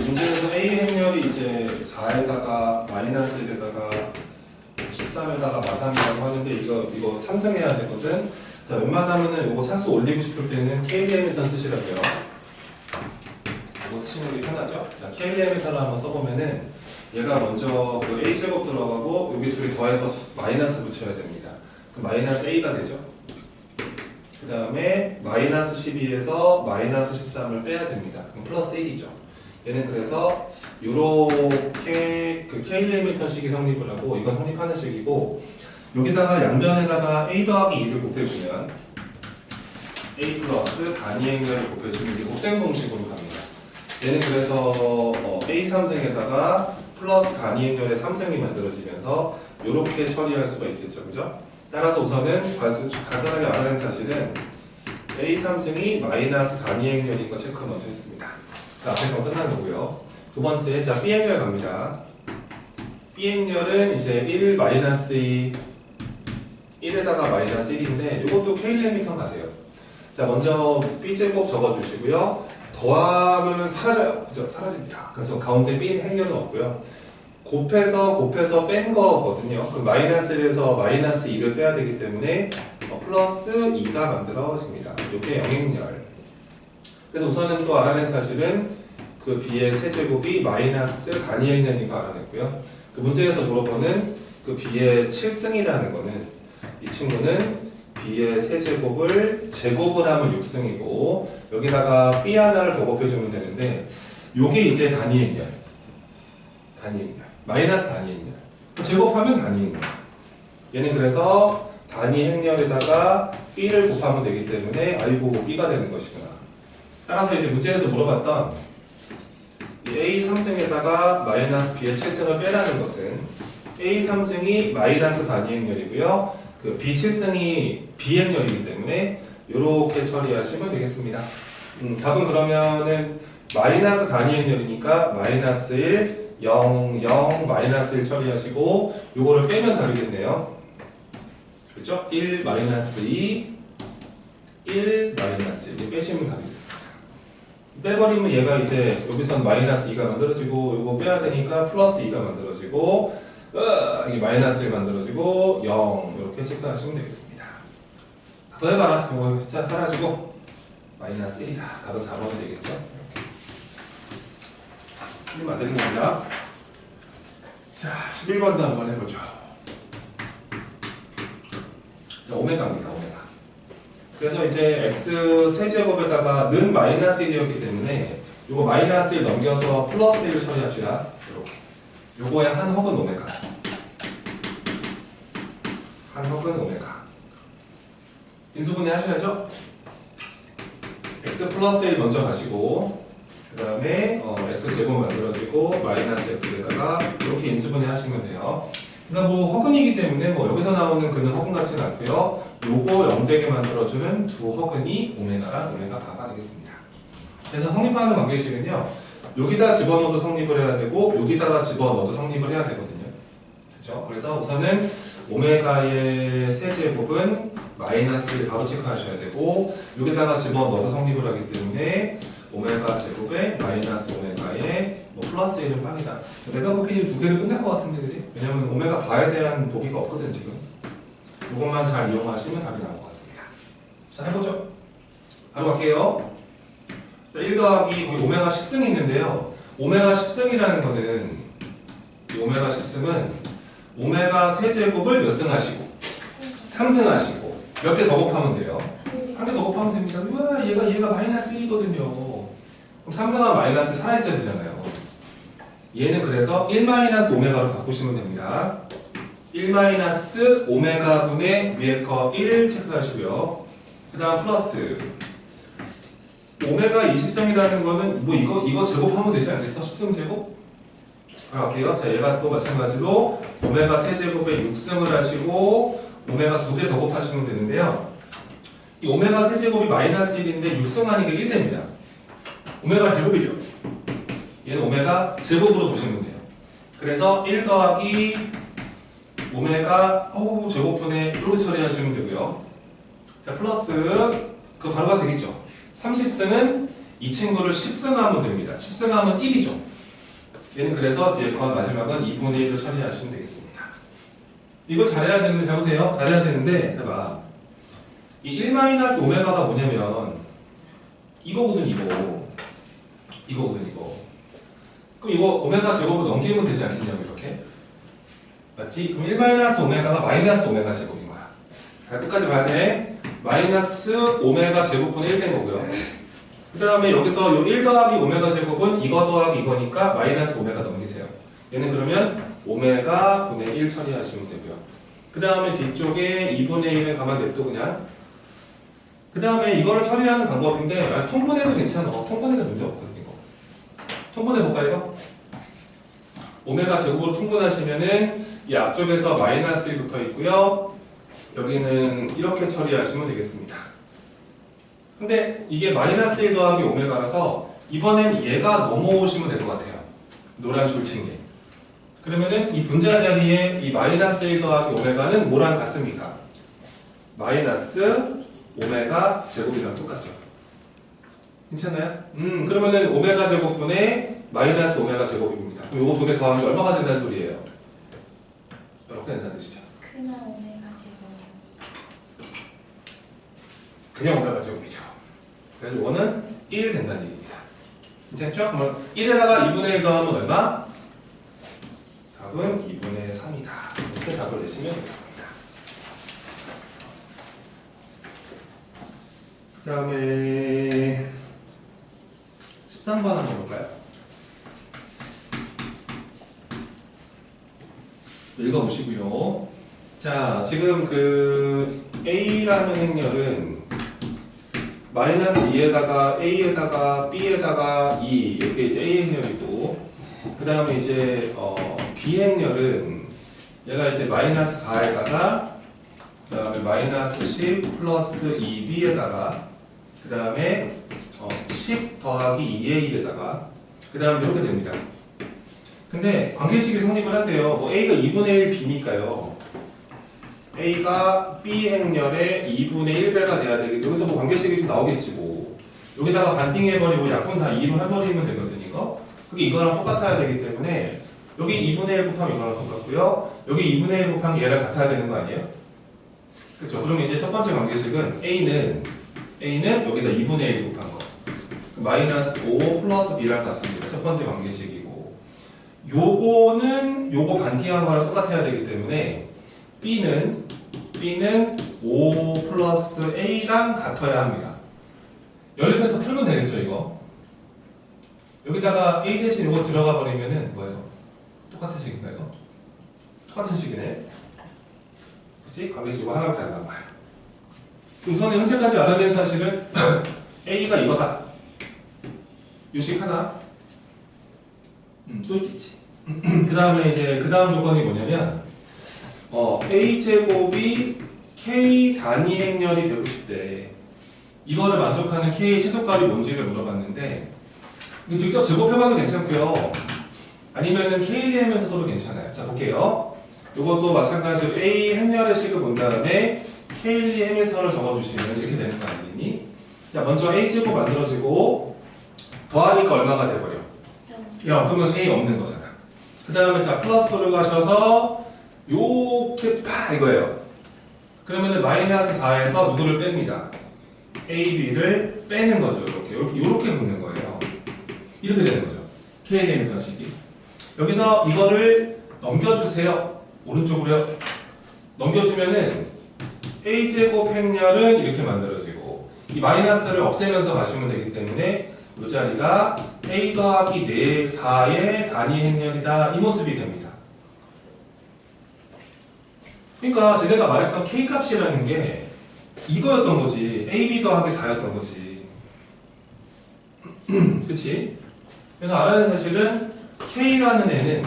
문제에서 A 행렬이 이제 4에다가 마이너스 1에다가 13에다가 마삼이라고 하는데 이거 상승해야 되거든. 자, 웬만하면은 이거 차수 올리고 싶을 때는 KDM에선 쓰시라고요. 이거 쓰시는 게 편하죠? 자, KDM에선을 한번 써보면은 얘가 먼저 그 A제곱 들어가고 여기 둘이 더해서 마이너스 붙여야 됩니다. 그럼 마이너스 A가 되죠? 그 다음에 마이너스 12에서 마이너스 13을 빼야 됩니다. 그럼 플러스 1이죠. 얘는 그래서 요렇게 그 K-리미터식이 성립을 하고 이건 성립하는 식이고 여기다가 양변에다가 A 더하기 2를 곱해주면 A 플러스 단위 행렬을 곱해주면 이게 곱셈 공식으로 갑니다. 얘는 그래서 A 3승에다가 플러스 단위 행렬의 3승이 만들어지면서 요렇게 처리할 수가 있겠죠. 그죠? 따라서 우선은 간단하게 알아낸 사실은 A 3승이 마이너스 단위 행렬인 거 체크 먼저 했습니다. 자, 앞에서 끝난 거고요. 두 번째, 자, B 행렬 갑니다. B 행렬은 이제 1 마이너스 2, 1에다가 마이너스 1인데 이것도 K-리미터 가세요. 자, 먼저 B제곱 적어주시고요. 더하면 사라져요. 그죠? 사라집니다. 그래서 가운데 B 행렬은 없고요. 곱해서 뺀 거거든요. 그 마이너스 1에서 마이너스 2를 빼야 되기 때문에 플러스 2가 만들어집니다. 이게 영행렬. 그래서 우선은 또 알아낸 사실은 그 B의 세제곱이 마이너스 단위 행렬인 거 알아냈고요. 그 문제에서 물어보는 그 B의 7승이라는 거는 이 친구는 B의 세제곱을 제곱을 하면 6승이고 여기다가 B 하나를 더 곱해주면 되는데 요게 이제 단위 행렬. 단위 행렬. 마이너스 단위 행렬. 제곱하면 단위 행렬. 얘는 그래서 단위 행렬에다가 B를 곱하면 되기 때문에 아이고 B가 되는 것이구나. 따라서 이제 문제에서 물어봤던 이 A 3승에다가 마이너스 B의 7승을 빼라는 것은 A 3승이 마이너스 단위 행렬이고요. 그 B 7승이 B 행렬이기 때문에 이렇게 처리하시면 되겠습니다. 답은 그러면은 마이너스 단위 행렬이니까 마이너스 1, 0, 0, 마이너스 1 처리하시고 요거를 빼면 답이겠네요. 그렇죠? 1, 마이너스 2, 1, 마이너스 1 빼시면 답이겠습니다. 빼버리면 얘가 이제 여기선 마이너스 2가 만들어지고 요거 빼야 되니까 플러스 2가 만들어지고 이게 마이너스 1 만들어지고 0 이렇게 체크하시면 되겠습니다. 더 해봐라. 요거 자 사라지고 마이너스 1이다. 답은 4번이 되겠죠. 이렇게 만드는 겁니다. 자 11번도 한번 해보죠. 자 오메가입니다. 오메가. 그래서 이제 x 세제곱에다가 는 마이너스 1이었기 때문에 요거 마이너스 1 넘겨서 플러스 1을 처리합시다. 이렇게. 요거의 한 헉은 오메가. 한 헉은 오메가. 인수분해 하셔야죠? x 플러스 1 먼저 가시고 그 다음에 x 제곱 만들어지고 마이너스 x에다가 이렇게 인수분해 하시면 돼요. 그러니까 뭐 허근이기 때문에 뭐 여기서 나오는 그는 허근 같지는 않고요. 요거 0되게 만들어주는 두 허근이 오메가랑 오메가 바가 되겠습니다. 그래서 성립하는 관계식은요. 여기다 집어넣어도 성립을 해야 되고 여기다가 집어넣어도 성립을 해야 되거든요. 그렇죠? 그래서 우선은 오메가의 세제곱은 마이너스 1 바로 체크하셔야 되고 여기다가 집어넣어도 성립을 하기 때문에 오메가 제곱에 마이너스 오메가에 플러스 1은 빵이다. 내가 보기엔 두 개를 끝낼 것 같은데, 그지? 왜냐면 오메가 바에 대한 보기가 없거든, 지금. 이것만 잘 이용하시면 답이 나올 것 같습니다. 자, 해보죠. 바로 갈게요. 자, 1 더하기 거기 오메가 10승이 있는데요. 오메가 10승이라는 거는 이 오메가 10승은 오메가 세제곱을 몇 승 하시고 3승 하시고 몇 개 더 곱하면 돼요. 한 개 더 곱하면 됩니다. 우와, 얘가 마이너스 1이거든요. 그럼 3승하면 마이너스 살아있어야 되잖아요. 얘는 그래서 1-오메가로 바꾸시면 됩니다. 1-오메가분의 위에 거 1 체크하시고요. 그 다음 플러스 오메가 20승이라는 거는 뭐 이거 제곱하면 되지 않겠어? 10승 제곱? 갈게요. 자, 얘가 또 마찬가지로 오메가 세제곱에 6승을 하시고 오메가 2개 더 곱하시면 되는데요. 이 오메가 세제곱이 마이너스 1인데 6승 하니까 1됩니다. 오메가 제곱이죠. 얘는 오메가 제곱으로 보시면 돼요. 그래서 1 더하기 오메가 제곱분의 이렇게 처리하시면 되고요. 자 플러스 그 바로가 되겠죠. 30승은 이 친구를 10승하면 됩니다. 10승하면 1이죠. 얘는 그래서 뒤에 건 마지막은 2분의 1로 처리하시면 되겠습니다. 이거 잘해야 되는데, 잘 보세요. 잘해야 되는데, 해봐. 이 1-오메가가 뭐냐면, 이거거든, 이거. 이거거든, 이거. 그럼 이거 오메가 제곱을 넘기면 되지 않겠냐고, 이렇게. 맞지? 그럼 1-오메가가 마이너스 오메가 제곱인 거야. 자, 끝까지 봐야 돼. 마이너스 오메가 제곱분의 1 된 거고요. 그 다음에 여기서 요 1 더하기 오메가 제곱은 이거 더하기 이거니까 마이너스 오메가 넘기세요. 얘는 그러면 오메가 분의 1 처리하시면 되고요. 그 다음에 뒤쪽에 2분의 1을 가만 냅둬 그냥. 그 다음에 이거를 처리하는 방법인데 통분해도 괜찮아. 통분해도 문제 없거든 이거. 통분해볼까 이거? 오메가 제곱으로 통분하시면은 이 앞쪽에서 마이너스 1 붙어 있고요. 여기는 이렇게 처리하시면 되겠습니다. 근데 이게 마이너스 1 더하기 오메가라서 이번엔 얘가 넘어오시면 될 것 같아요. 노란 줄 친 게. 그러면은 이 분자 자리에 이 마이너스 1 더하기 오메가는 뭐랑 같습니까? 마이너스 오메가 제곱이랑 똑같죠. 괜찮아요? 그러면은 오메가 제곱분의 마이너스 오메가 제곱입니다. 그럼 요거 두 개 더하면 얼마가 된다는 소리예요? 이렇게 된다는 뜻이죠. 그냥 오메가 제곱. 그냥 오메가 제곱이죠. 그래서 이거는 1 된다는 얘기입니다. 괜찮죠? 그러면 1에다가 2분의 1 더하면 얼마? 답은 2분의 3이다. 이렇게 답을 내시면 되겠습니다. 그 다음에 13번 한번 볼까요? 읽어보시고요. 자, 지금 그 A라는 행렬은 마이너스 2에다가 A에다가 B에다가 2 이렇게 이제 A 행렬이고, 그 다음에 이제 B 행렬은 얘가 이제 마이너스 4에다가 그 다음에 마이너스 10 플러스 2B에다가 그 다음에 10 더하기 2A 에다가 그 다음에 이렇게 됩니다. 근데 관계식이 성립을 한대요. 뭐 A가 2분의 1 B니까요. A가 B 행렬의 2분의 1배가 돼야 되겠고, 여기서 뭐 관계식이 좀 나오겠지 뭐. 여기다가 반띵해버리고 약분 다 2로 해버리면 되거든 이거. 그게 이거랑 똑같아야 되기 때문에 여기 2분의 1 곱하면 이거랑 똑같고요. 여기 2분의 1 곱하면 얘랑 같아야 되는 거 아니에요? 그렇죠. 그러면 이제 첫 번째 관계식은 A는 여기다 2분의 1 곱한 거. 마이너스 5 플러스 B랑 같습니다. 첫 번째 관계식이고. 요거는 요거 반띵한 거랑 똑같아야 되기 때문에 B는 5 플러스 A랑 같아야 합니다. 연립해서 풀면 되겠죠, 이거? 여기다가 A 대신 이거 들어가 버리면은 뭐예요? 똑같은 식인가, 이거? 똑같은 식이네. 그치? 관계식 이거 하나밖에 안 남아요. 우선 현재까지 알아낸 사실은 A가 이거다. 요식 하나. 또 있겠지. 그 다음에 이제 그 다음 조건이 뭐냐면 A 제곱이 K 단위 행렬이 되고 싶대. 이거를 만족하는 K의 최소값이 뭔지를 물어봤는데 직접 제곱해봐도 괜찮고요. 아니면은 KLM에서 써도 괜찮아요. 자 볼게요. 이것도 마찬가지로 A 행렬의 식을 본 다음에 케일리 해밀턴을 적어주시면 이렇게 되는 거 아니니? 자 먼저 A 제곱 만들어지고 더하니까 얼마가 돼버려? 0. 그러면 A 없는 거잖아. 그 다음에 자 플러스로 가셔서 요렇게 팍 이거예요. 그러면은 마이너스 4에서 누구를 뺍니다. A, B를 빼는 거죠. 이렇게 붙는 거예요. 이렇게 되는 거죠. KLM 방식이. 여기서 이거를 넘겨주세요. 오른쪽으로요. 넘겨주면은 A제곱 행렬은 이렇게 만들어지고 이 마이너스를 없애면서 가시면 되기 때문에 이 자리가 A 더하기 4의 단위 행렬이다. 이 모습이 됩니다. 그러니까 제가 말했던 K값이라는 게 이거였던 거지. AB 더하기 4였던 거지. 그치? 그래서 알아야 될 사실은 K라는 애는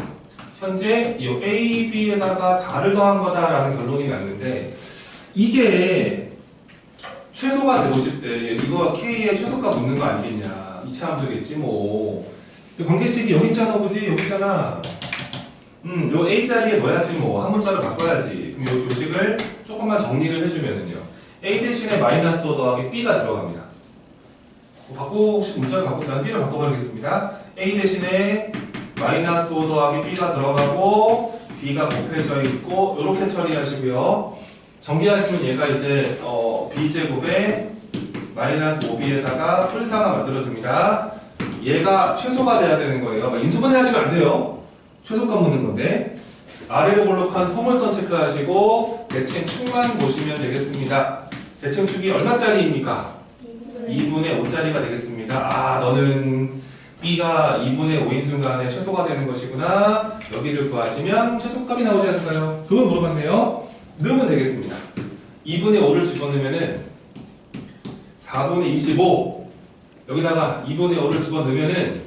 현재 이 AB에다가 4를 더한 거다라는 결론이 났는데 이게 최소가 되고 싶대. 이거 K의 최소값 묻는 거 아니겠냐. 2차 함수겠지 뭐. 관계식이 여기 있잖아, 그지? 여기 있잖아. 요 A 자리에 넣어야지 뭐. 한 문자로 바꿔야지. 그럼 요 조식을 조금만 정리를 해주면은요. A 대신에 마이너스 5 더하기 B가 들어갑니다. 혹시 문자를 바꾼다면 B를 바꿔버리겠습니다. A 대신에 마이너스 5 더하기 B가 들어가고 B가 곱해져 있고 이렇게 처리하시고요. 정리하시면 얘가 이제 B제곱에 마이너스 5B에다가 풀사가 만들어집니다. 얘가 최소가 돼야 되는 거예요. 인수분해 하시면 안 돼요. 최소값 묻는 건데 아래로 볼록한 포물선 체크하시고 대칭 축만 보시면 되겠습니다. 대칭 축이 얼마짜리입니까? 2분의 5짜리가 되겠습니다. 너는 B가 2분의 5인 순간에 최소가 되는 것이구나. 여기를 구하시면 최소값이 나오지 않을까요? 그건 물어봤네요. 넣으면 되겠습니다. 2분의 5를 집어넣으면은 4분의 25 여기다가 2분의 5를 집어넣으면은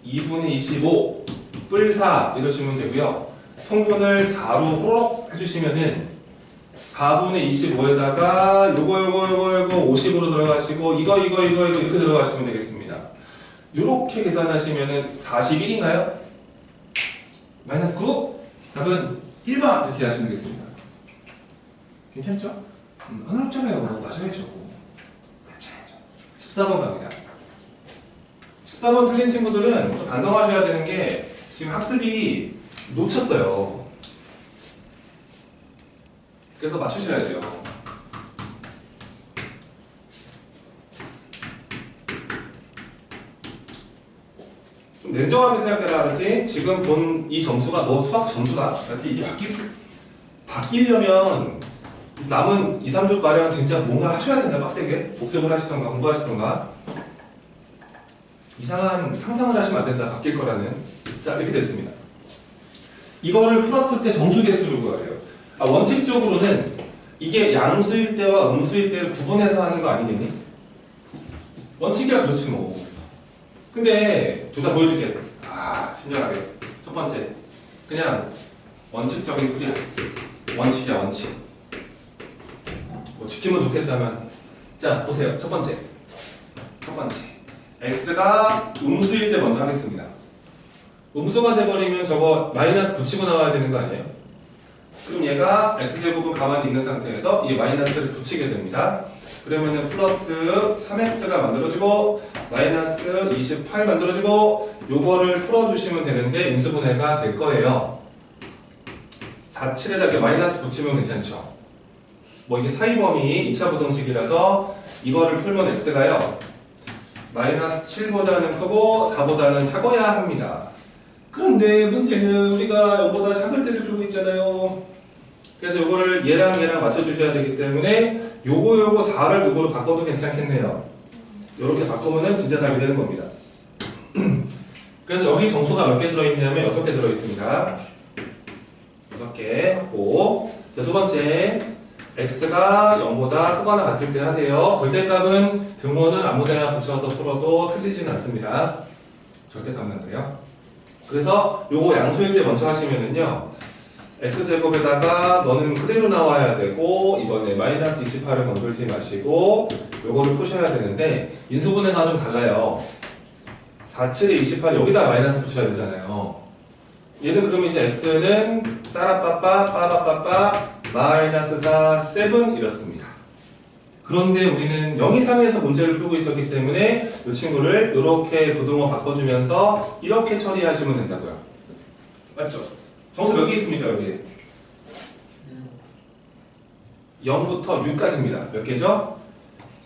2분의 25 뿔4 이러시면 되고요. 통분을 4로 호록 해주시면은 4분의 25에다가 요거 50으로 들어가시고 이거 이렇게 들어가시면 되겠습니다. 요렇게 계산하시면은 41인가요? 마이너스 9? 답은 1번 이렇게 하시면 되겠습니다. 괜찮죠? 안 어렵잖아요. 맞아야죠. 14번 갑니다. 14번 틀린 친구들은 좀 반성하셔야 되는 게 지금 학습이 놓쳤어요. 그래서 맞추셔야 돼요. 좀 냉정하게 생각해라 그러지. 지금 본 이 점수가 너 수학 점수다. 그렇지? 이게 바뀌려면 남은 2, 3주 가량 진짜 뭔가 하셔야 된다. 빡세게 복습을 하시던가 공부하시던가. 이상한 상상을 하시면 안 된다. 바뀔 거라는. 자, 이렇게 됐습니다. 이거를 풀었을 때 정수계수를 구하래요. 원칙적으로는 이게 양수일 때와 음수일 때를 구분해서 하는 거 아니겠니? 원칙이야 그렇지 뭐. 근데 둘 다 보여줄게. 친절하게. 첫 번째, 그냥 원칙적인 풀이야. 원칙이야 원칙. 뭐 지키면 좋겠다면, 자 보세요. 첫 번째, x가 음수일 때 먼저 하겠습니다. 음수가 돼버리면 저거 마이너스 붙이고 나와야 되는 거 아니에요? 그럼 얘가 x제곱은 가만히 있는 상태에서 이 마이너스를 붙이게 됩니다. 그러면은 플러스 3x가 만들어지고 마이너스 28 만들어지고 요거를 풀어주시면 되는데 인수분해가 될 거예요. 47에다 마이너스 붙이면 괜찮죠? 뭐 이게 사이범위 2차 부등식이라서 이거를 풀면 x가요 마이너스 7보다는 크고 4보다는 작아야 합니다. 그런데 문제는 우리가 0보다 작을 때를 풀고 있잖아요. 그래서 요거를 얘랑 맞춰주셔야 되기 때문에 요거 4를 누구로 바꿔도 괜찮겠네요. 요렇게 바꾸면은 진짜 답이 되는 겁니다. 그래서 여기 정수가 몇 개 들어있냐면 6개 들어있습니다. 6개 하고, 자, 두 번째, x가 0보다 크거나 같을 때 하세요. 절대값은 등호는 아무데나 붙여서 풀어도 틀리진 않습니다. 절대값만 그래요. 그래서 요거 양수일 때 먼저 하시면은요, x제곱에다가 너는 그대로 나와야 되고, 이번에 마이너스 28을 건들지 마시고, 요거를 푸셔야 되는데, 인수분해가 좀 달라요. 47에 28 여기다 마이너스 붙여야 되잖아요. 얘는 그러면 이제 x는 싸라빠빠 빠바빠빠 마이너스 4 7 이렇습니다. 그런데 우리는 0 이상에서 문제를 풀고 있었기 때문에 이 친구를 이렇게 부등호 바꿔주면서 이렇게 처리하시면 된다고요. 맞죠? 정수 몇 개 있습니까 여기? 0부터 6까지입니다. 몇 개죠?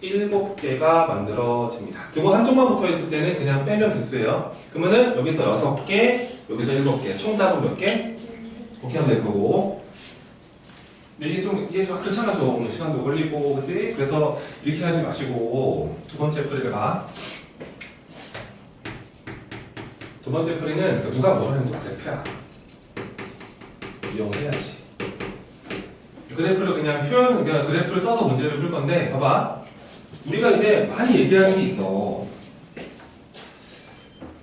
7개가 만들어집니다. 등호 한쪽만 붙어있을 때는 그냥 빼면 개수예요. 그러면은 여기서 6개, 여기서 7개, 총 답은 몇 개? 그렇게 하면 될 거고. 이게 좀 그렇잖아 좀 시간도 걸리고 그치? 그래서 이렇게 하지 마시고 두 번째 풀이를 봐. 두 번째 풀이는 누가 뭐라 해도 그래프야. 이용을 해야지. 그래프를 그냥 그러니까 그래프를 써서 문제를 풀 건데 봐봐. 우리가 이제 많이 얘기하는 게 있어.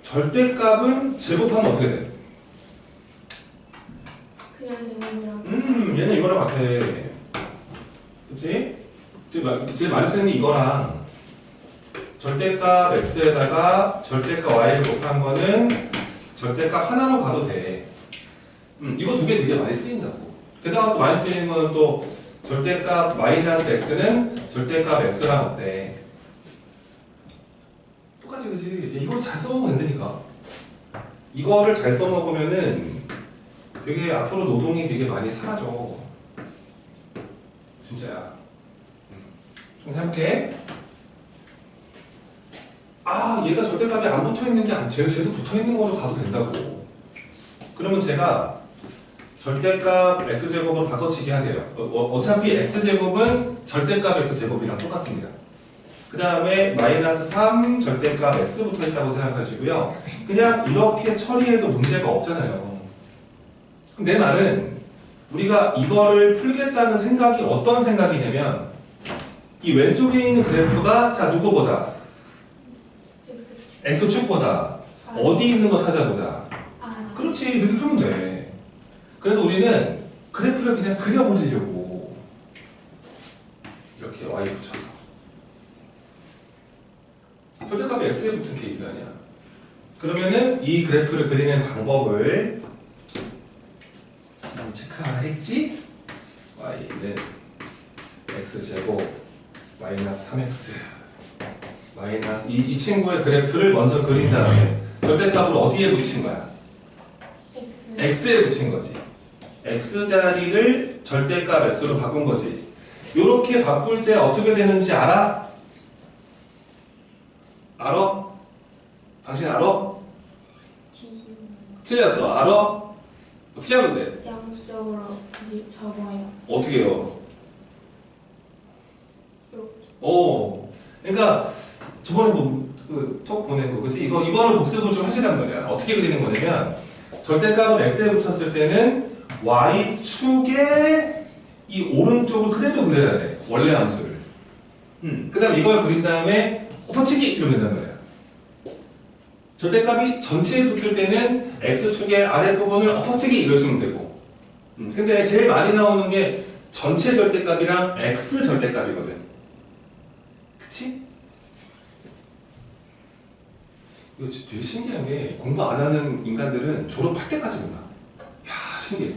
절대값은 제곱하면 어떻게 돼? 그냥 이거랑 얘는 이거랑 같아. 그치? 제일 많이 쓰는 게 이거랑 절대값 x에다가 절대값 y를 곱한 거는 절대값 하나로 가도 돼. 이거 두 개 되게 많이 쓰인다고. 게다가 또 많이 쓰이는 거는 또 절대값 마이너스 x는 절대값 x랑 어때? 당연하지, 그지? 이거 잘 써먹으면 된다니까. 이거를 잘 써먹으면은 되게 앞으로 노동이 되게 많이 사라져. 진짜야. 좀 해볼게. 아, 얘가 절대값이 안 붙어있는 게 아니지. 쟤도 붙어있는 거로 가도 된다고. 그러면 제가 절대값 x제곱으로 바꿔치기 하세요. 어차피 x제곱은 절대값 x제곱이랑 똑같습니다. 그 다음에 마이너스 3 절대값 x 붙어있다고 생각하시고요. 그냥 이렇게 처리해도 문제가 없잖아요. 그럼 내 말은 우리가 이거를 풀겠다는 생각이 어떤 생각이냐면 이 왼쪽에 있는 그래프가 자 누구보다 x축보다 어디 있는 거 찾아보자. 그렇지, 이렇게 풀면 돼. 그래서 우리는 그래프를 그냥 그려버리려고 이렇게 y 붙여서 절대값이 x에 붙은 케이스 아니야. 그러면은 이 그래프를 그리는 방법을 체크하라 했지? y는 x제곱 마이너스 3x 마이너스 이 친구의 그래프를 먼저 그린 다음에 절대값을 어디에 붙인 거야? x에 붙인 거지. x 자리를 절대값 x로 바꾼 거지. 이렇게 바꿀 때 어떻게 되는지 알아? 알아? 당신 알아? 틀렸어. 알아? 어떻게 하면 돼? 양수적으로 다시 적어요. 어떻게 해요? 이렇게. 그러니까 저번에 톡 보낸 거 그치? 이거를 복습을 좀 하시란 말이야. 어떻게 그리는 거냐면 절대값을 x에 붙였을 때는 y축의 이 오른쪽을 그대로 그려야 돼. 원래 함수를. 그 다음에 이걸 그린 다음에 엎어치기 이러면 된단 말이야. 절대값이 전체에 붙을 때는 x축의 아랫부분을 엎어치기 이러시면 되고. 근데 제일 많이 나오는 게 전체 절대값이랑 x 절대값이거든. 그치? 이거 진짜 되게 신기한 게 공부 안 하는 인간들은 졸업할 때까지 몰라. 야, 신기해.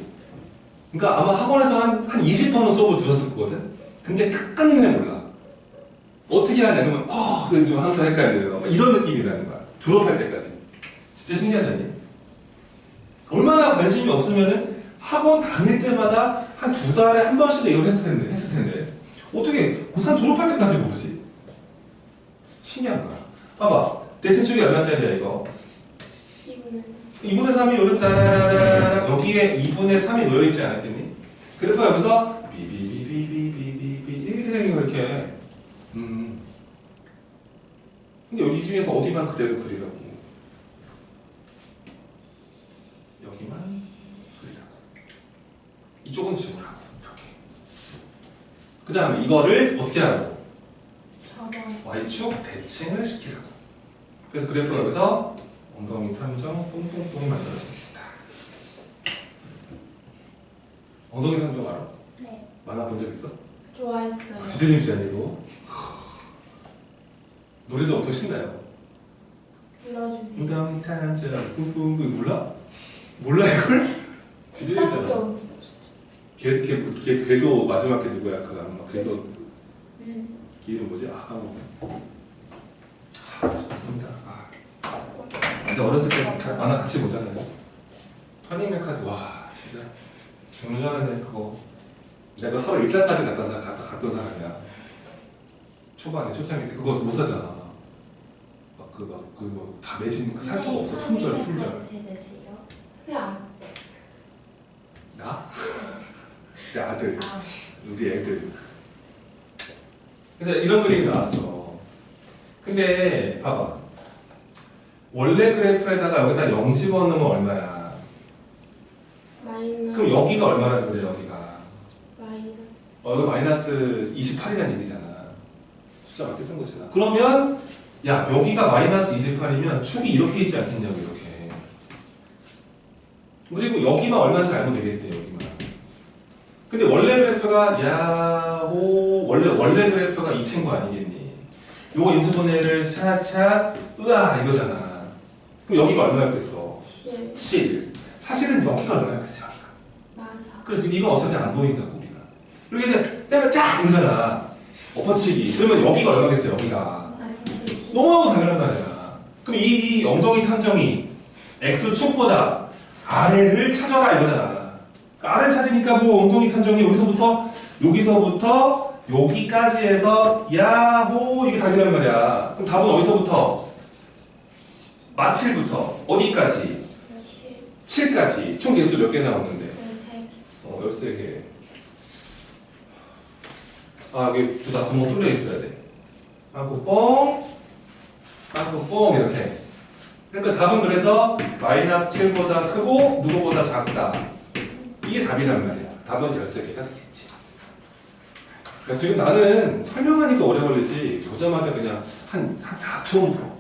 그러니까 아마 학원에서 한 20번은 수업을 들었을 거거든. 근데 끝끝내 몰라. 어떻게 하냐면 선생님 좀 항상 헷갈려요. 이런 느낌이라는 거야. 졸업할 때까지. 진짜 신기하지 않니? 얼마나 관심이 없으면은 학원 다닐 때마다 한 2달에 한 번씩 이걸 했을 텐데 어떻게 고3 졸업할 때까지 모르지? 신기한 거야. 봐봐. 대칭축이 얼마짜리야 이거? 2분의 3이 요렇다. 여기에 2분의 3이 놓여있지 않았겠니? 그래서 여기서 비비비비비비비 이렇게 생긴 거 이렇게. 근데 여기 중에서 어디만 그대로 그리라고. 여기만 그리라고. 이쪽은 지우라고. 이렇게. 그 다음에 이거를 어떻게 하라고? y축 대칭을 시키라고. 그래서 그래프가 여기서 엉덩이 탐정 똥똥똥이 만들어집니다. 엉덩이 탐정 알아? 네. 만화 본 적 있어? 좋아했어요. 진짜 재밌지 않니 이거? 노래도 엄청 신나요. 불러주세요. 엉덩이 탐정 뿡뿡뿡 몰라? 몰라 이걸? 진짜 재밌잖아. 걔도 마지막 걔 누구야? 그 아마 걔도 걔 이름 뭐지? 좋습니다. 근데 어렸을 때 만화 같이 보잖아요. 터닝맨 카드 와 진짜 죽는 줄 알았네 그거. 내가 서로 일산까지 갔던 사람이야. 초반에 초창기 때 그거 못 사잖아. 그거 다 매진 살 수가 없어. 품절. 세대세요? 선생님 나? 내 아들. 우리 애들. 그래서 이런 그림이 나왔어. 근데 봐봐. 원래 그래프에다가 여기다 0 집어넣으면 얼마야? 마이너스. 그럼 여기가 얼마나 되죠? 여기가? 마이너스. 여기 마이너스 28이라는 얘기잖아. 숫자 맞게 쓴 거잖아. 그러면 야 여기가 마이너스 28이면 축이 이렇게 있지 않겠냐고 이렇게. 그리고 여기만 얼마인지 알면 되겠대 여기만. 근데 원래 그래프가 야호 원래 그래프가 이 친구 아니겠니? 요거 인수분해를 샷샷 으아 이거잖아. 그럼 여기가 얼마였겠어? 7. 사실은 여기가 얼마였겠어요? 맞아. 그래서 이건 어차피 안 보인다고 우리가. 이렇게 이제 내가 쫙 이러잖아. 엎어치기. 그러면 여기가 얼마겠어요? 여기가. 너무너무 당연한 거 아니야. 그럼 이 엉덩이 탐정이 x축보다 아래를 찾아라 이거잖아. 그러니까 아래 찾으니까 뭐 엉덩이 탐정이 여기서부터 여기까지 해서 야호 이게 답이란 말이야. 그럼 답은 어디서부터? 마칠부터 어디까지? 7까지. 총 개수 몇 개 나왔는데? 13개. 13개. 아, 여기 둘 다 구멍 뚫려 있어야 돼. 빵꾸 뻥 이렇게. 그러니까 답은 그래서 마이너스 7보다 크고 누구보다 작다. 이게 답이란 말이야. 답은 13개가 되겠지. 그러니까 지금 나는 설명하니까 오래 걸리지 보자마자 그냥 한 4초 풀어.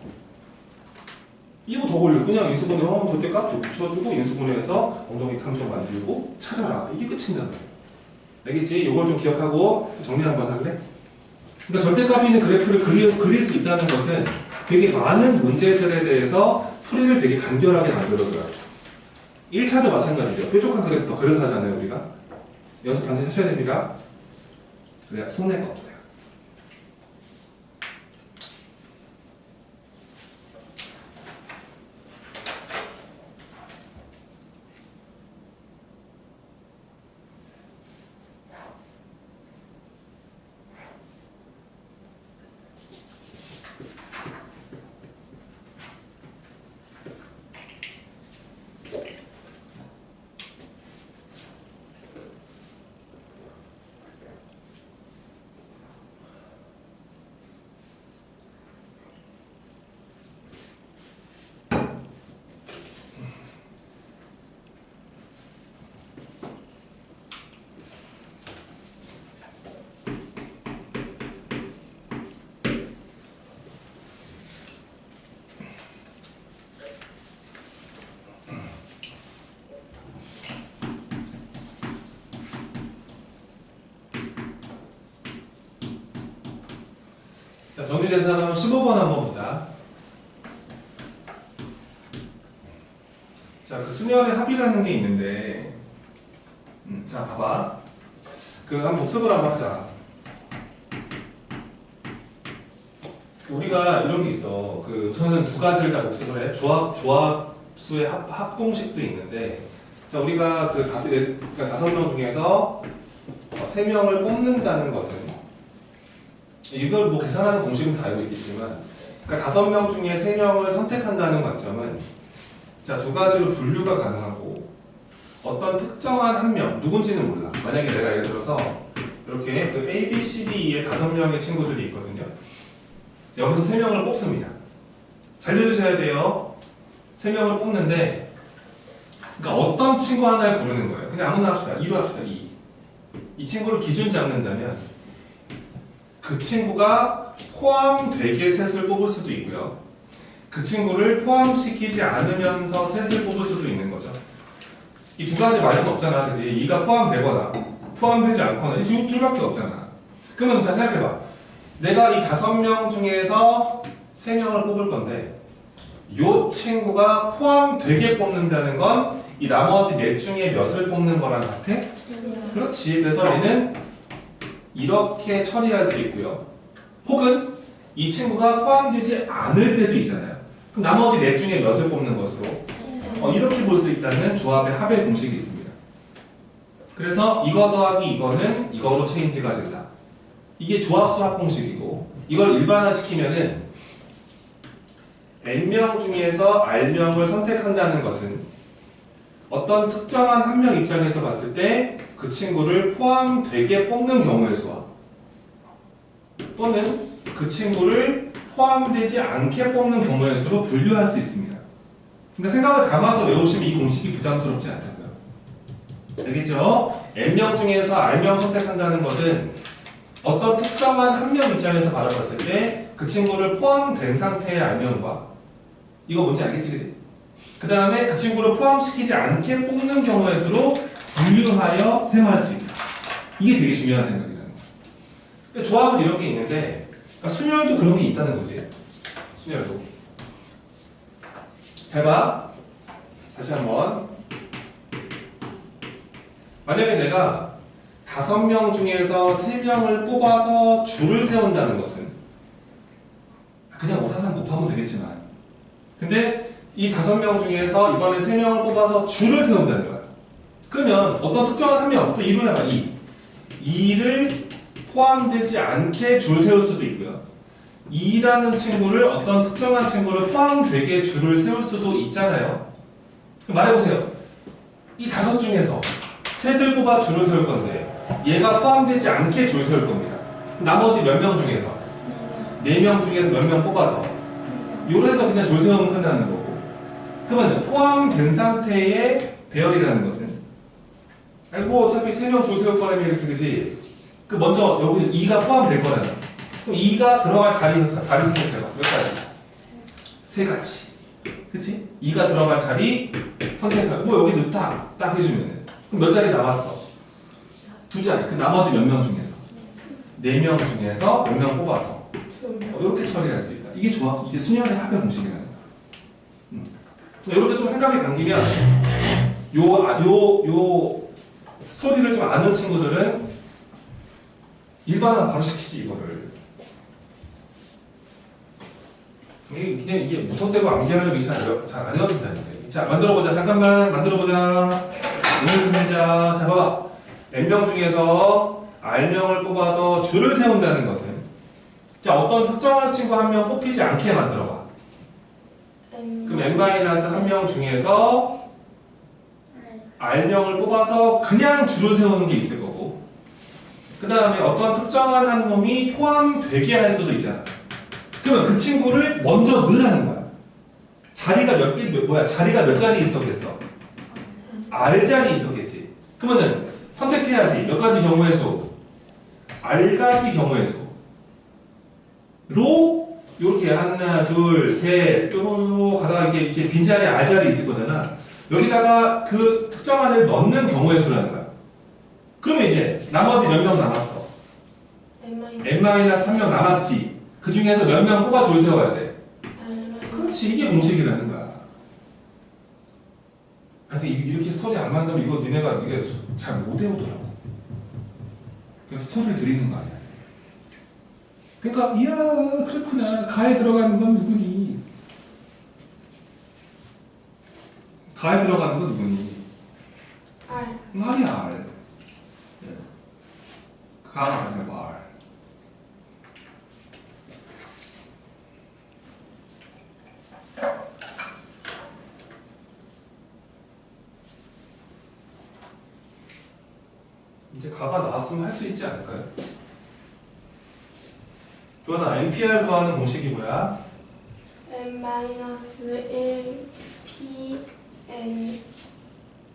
이거 더 걸려. 그냥 인수분해 절대 값 붙여주고 인수분해해서 엉덩이 탐정 만들고 찾아라. 이게 끝인단 말이야. 알겠지? 이걸 좀 기억하고 정리 한번 할래? 그러니까 절대값이 있는 그래프를 그릴 수 있다는 것은 되게 많은 문제들에 대해서 풀이를 되게 간결하게 만들어줘요. 1차도 마찬가지예요. 뾰족한 그래프 그려서 하잖아요, 우리가. 연습 반드시 하셔야 됩니다. 그래야 손해가 없어요. 자, 정리된 사람은 15번 한번 보자. 자, 그 순열의 합이라는 게 있는데, 자, 봐봐. 그, 한번 복습을 한번 하자. 우리가 이런 게 있어. 그, 우선은 두 가지를 다 복습을 해. 조합수의 합공식도 있는데, 자, 우리가 그 다섯 명 중에서 3명을 뽑는다는 것은, 이걸 뭐 계산하는 공식은 다 알고 있겠지만, 그러니까 5명 중에 3명을 선택한다는 관점은, 자, 두 가지로 분류가 가능하고, 어떤 특정한 한 명, 누군지는 몰라. 만약에 내가 예를 들어서, 이렇게 그 A, B, C, D, E의 5명의 친구들이 있거든요. 여기서 3명을 뽑습니다. 잘 들으셔야 돼요. 3명을 뽑는데, 그러니까 어떤 친구 하나를 고르는 거예요. 그냥 아무나 합시다. 2로 합시다. 2. 이 친구를 기준 잡는다면, 그 친구가 포함되게 셋을 뽑을 수도 있고요. 그 친구를 포함시키지 않으면서 셋을 뽑을 수도 있는 거죠. 이 두 가지 말고는 없잖아. 그치? 2가 포함되거나 포함되지 않거나 이 둘밖에 없잖아. 그러면 자, 생각해봐. 내가 이 5명 중에서 3명을 뽑을 건데 이 친구가 포함되게 뽑는다는 건 이 나머지 4 중에 몇을 뽑는 거랑 같아? 그렇지. 그래서 얘는 이렇게 처리할 수 있고요. 혹은 이 친구가 포함되지 않을 때도 있잖아요. 그럼 나머지 4 중에 몇을 뽑는 것으로 이렇게 볼 수 있다는 조합의 합의 공식이 있습니다. 그래서 이거 더하기 이거는 이거로 체인지가 된다. 이게 조합수 합 공식이고 이걸 일반화시키면은 N명 중에서 R명을 선택한다는 것은 어떤 특정한 한 명 입장에서 봤을 때 그 친구를 포함되게 뽑는 경우의 수와 또는 그 친구를 포함되지 않게 뽑는 경우의 수로 분류할 수 있습니다. 그러니까 생각을 담아서 외우시면 이 공식이 부담스럽지 않다고요. 알겠죠? N명 중에서 R명 선택한다는 것은 어떤 특정한 한 명 입장에서 바라봤을 때 그 친구를 포함된 상태의 R명과 이거 뭔지 알겠지? 그치? 그 다음에 그 친구를 포함시키지 않게 뽑는 경우의 수로 분류하여 사용할 수 있다. 이게 되게 중요한 생각이라는 거예요. 그러니까 조합은 이런 게 있는데 그러니까 순열도 그런 게 있다는 거지. 순열도. 잘 봐. 다시 한번. 만약에 내가 5명 중에서 3명을 뽑아서 줄을 세운다는 것은 그냥 543 곱하면 되겠지만 근데 이 5명 중에서 이번에 3명을 뽑아서 줄을 세운다는 거야. 그러면 어떤 특정한 한 명, 또 2로 해봐, 2. 2를 포함되지 않게 줄 세울 수도 있고요. 2라는 친구를 어떤 특정한 친구를 포함되게 줄을 세울 수도 있잖아요. 그럼 말해보세요. 이 5 중에서 셋을 뽑아 줄을 세울 건데 얘가 포함되지 않게 줄 세울 겁니다. 나머지 몇 명 중에서 4명 중에서 몇 명 뽑아서 요래서 그냥 줄 세우면 끝나는 거고. 그러면 포함된 상태의 배열이라는 것은 아이고 어차피 3명 줄 세울 거라면 이렇게 그지. 그 먼저 여기 2가 포함될 거잖아. 그럼 2가 들어갈 자리 선택해봐. 몇 가지? 3가지. 그치? 2가 들어갈 자리 선택해봐. 뭐 여기 넣다 딱 해주면은 그럼 몇 자리 남았어? 2자리. 그 나머지 몇 명 중에서 4명 중에서 몇 명 뽑아서 이렇게 처리할 수 있다. 이게 좋아. 이게 수년의 합의 공식이라는 거야. 이렇게 좀 생각이 당기면 요 스토리를 좀 아는 친구들은 일반화 바로 시키지 이거를. 이게 무턱대고 암기하려고 잘 안 해어진다니까. 자 만들어보자. 잠깐만 만들어보자. 오늘 끝내자. 자 봐봐. N명 중에서 R명을 뽑아서 줄을 세운다는 것은 자 어떤 특정한 친구 한 명 뽑히지 않게 만들어봐. 그럼 N-1명 중에서 R명을 뽑아서 그냥 줄을 세우는 게 있을 거고 그 다음에 어떤 특정한 한 놈이 포함되게 할 수도 있잖아. 그러면 그 친구를 먼저 넣으라는 거야. 자리가 자리가 몇 자리 있었겠어? R자리 있었겠지. 그러면은 선택해야지. 몇 가지 경우의 수? R가지 경우의 수로 이렇게 하나, 둘, 셋, 뾰로로 가다가 이렇게 빈자리 R자리 있을 거잖아. 여기다가 그 특정한 애를 넣는 경우의 수라는 거야. 그러면 이제 나머지 몇 명 남았어? N-3명 남았지. 그 중에서 몇 명 뽑아 줄 세워야 돼. 그렇지. 이게 공식이라는 거야. 아니, 이렇게 스토리 안 만들면 이거 니네가 이게 잘 못 외우더라고. 그래서 스토리를 드리는 거 아니야. 그러니까 이야 그렇구나. 가에 들어가는 건 누구니? 가에 들어가는 건 누구니? R이야 R. 가 아니야 R. 이제 가가 나왔으면 할 수 있지 않을까요? 조연아, NPR 구하는 공식이 뭐야? N-1 P N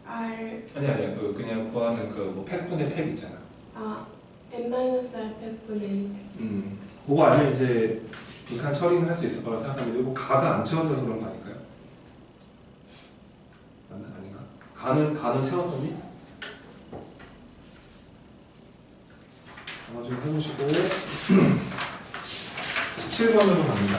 R 아니야 그냥 구하는 그 팩분의 팩 있잖아. N-R 팩분의 그거 알면 이제 비슷한 처리는 할 수 있을 거라 생각합니다. 이거 가가 안 채워져서 그런 거 아닐까요? 맞나? 아닌가? 가는 채웠었니? 나중에 해보시고 17번으로 갑니다.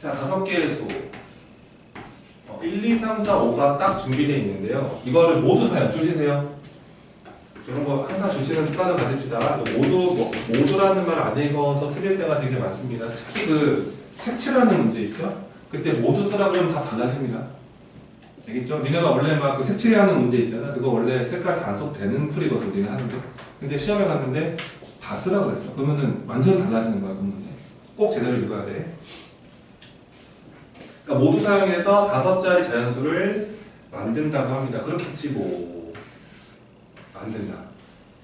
자, 5개의 수 1, 2, 3, 4, 5가 딱 준비되어 있는데요. 이거를 모두 사요. 주시세요. 이런 거 항상 주시는 습관을 가집시다. 모두라는 말 안 읽어서 틀릴 때가 되게 많습니다. 특히 그 색칠하는 문제 있죠? 그때 모두 쓰라 그러면 다 달라집니다. 알겠죠? 니네가 원래 막 그 색칠하는 문제 있잖아. 그거 원래 색깔 단속 되는 풀이거든, 니네 하는데. 근데 시험에 갔는데 다 쓰라 그랬어. 그러면은 완전 달라지는 거야, 그 문제. 꼭 제대로 읽어야 돼. 그러니까 모두 사용해서 5자리 자연수를 만든다고 합니다. 그렇겠지 뭐. 만든다.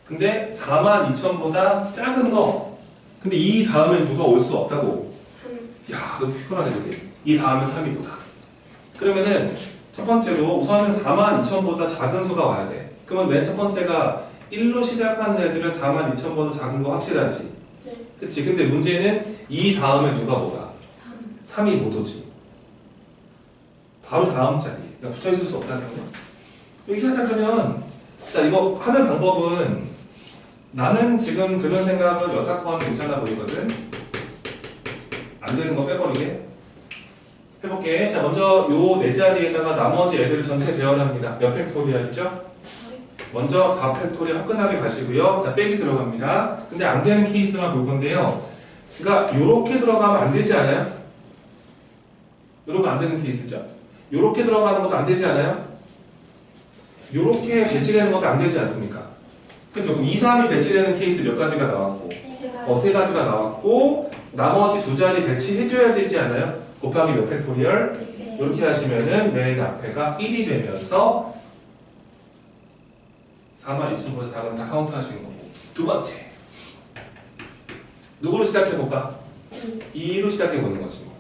근데 42,000보다 작은 거. 근데 이 다음에 누가 올 수 없다고. 3 야, 너 피곤하네, 그지? 이 다음에 3이보다. 그러면은 첫 번째로 우선은 42,000보다 작은 수가 와야 돼. 그러면 맨 첫 번째가 1로 시작하는 애들은 42,000보다 작은 거 확실하지? 네. 그치? 근데 문제는 이 다음에 누가 보다? 3이 못 오지. 바로 다음 자리. 그러니까 붙어 있을 수 없다는 거야. 이렇게 하자면, 자, 이거 하는 방법은 나는 지금 드는 생각은 여사건 괜찮아 보이거든? 안 되는 거 빼버리게. 해볼게. 자, 먼저 요 4자리에다가 나머지 애들을 전체 배열합니다. 몇 팩토리얼 있죠? 먼저 4팩토리얼 화끈하게 가시고요. 자, 빼기 들어갑니다. 근데 안 되는 케이스만 볼 건데요. 그러니까 요렇게 들어가면 안 되지 않아요? 여러분 안 되는 케이스죠? 요렇게 들어가는 것도 안 되지 않아요? 요렇게 배치되는 것도 안 되지 않습니까? 그쵸? 그럼 2, 3이 배치되는 케이스 몇 가지가 나왔고 세 가지가 나왔고 나머지 두 자리 배치해줘야 되지 않아요? 곱하기 몇 팩토리얼? 이렇게 하시면은 맨 앞에가 1이 되면서 4만 2천보다 4는 다 카운트 하시는 거고 두 번째 누구로 시작해볼까? 2로 시작해보는 거지 뭐.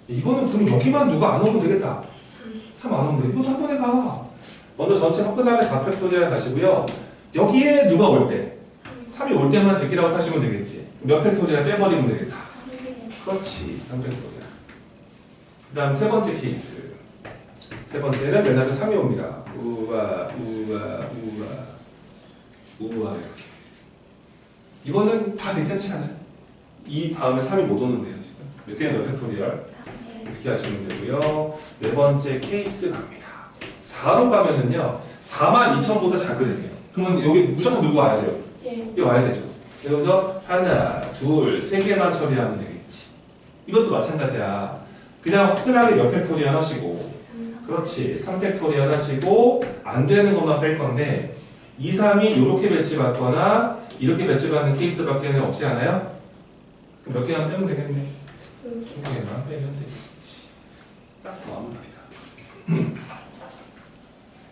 이거는 그럼 여기만 누가 안 오면 되겠다 3 안 오면 돼 이것도 한 번에 가 먼저 전체 화끈하게 4팩토리얼 가시고요 여기에 누가 올 때? 3이 올 때만 제끼라고 하시면 되겠지 몇 팩토리얼 빼버리면 되겠다 그렇지 3팩토리얼 그 다음 세 번째 케이스 세 번째는 맨 앞에 3이 옵니다 우와 이렇게 이거는 다 괜찮지 않아요? 이 다음에 3이 못 오는데요 지금 몇 개는 몇 팩토리얼? 이렇게 하시면 되고요 네 번째 케이스 갑니다 4로 가면은요 42,000보다 작으래요 그러면 여기 무조건 누구 와야 돼요? 여기 와야 되죠 여기서 하나, 둘, 세 개만 처리하면 되겠지 이것도 마찬가지야 그냥 화끈하게 몇 팩토리얼 하시고 그렇지 3팩토리얼 하시고 안 되는 것만 뺄 건데 2, 3이 이렇게 배치받거나 이렇게 배치받는 케이스밖에 없지 않아요? 그럼 몇 개만 빼면 되겠네 2개만 빼면 되겠지 싹 마무리다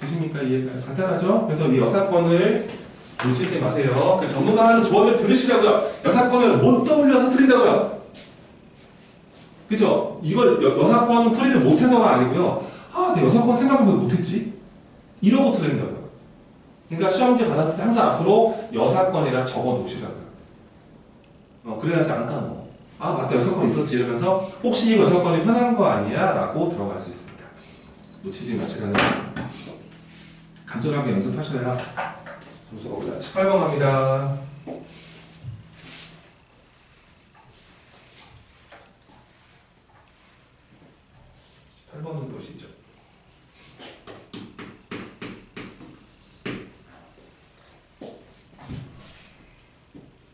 되십니까? 이해가 간단하죠? 그래서 이 여사건을 놓치지 마세요 전문가 하는 조언을 들으시라고요 여사건을 못 떠올려서 틀린다고요 그죠? 이걸 여사건 풀이를 못해서가 아니고요. 아, 내 여사건 생각을 왜 못했지? 이러고 틀린다고요. 그러니까 시험지 받았을 때 항상 앞으로 여사건이라 적어 놓으시라고요. 그래야지 안 까먹어. 아, 맞다. 여사건 있었지. 이러면서 혹시 이 여사건이 편한 거 아니야? 라고 들어갈 수 있습니다. 놓치지 마시라는 간절하게 연습하셔야 점수가 올라요. 18번 갑니다. 8번은 보시죠.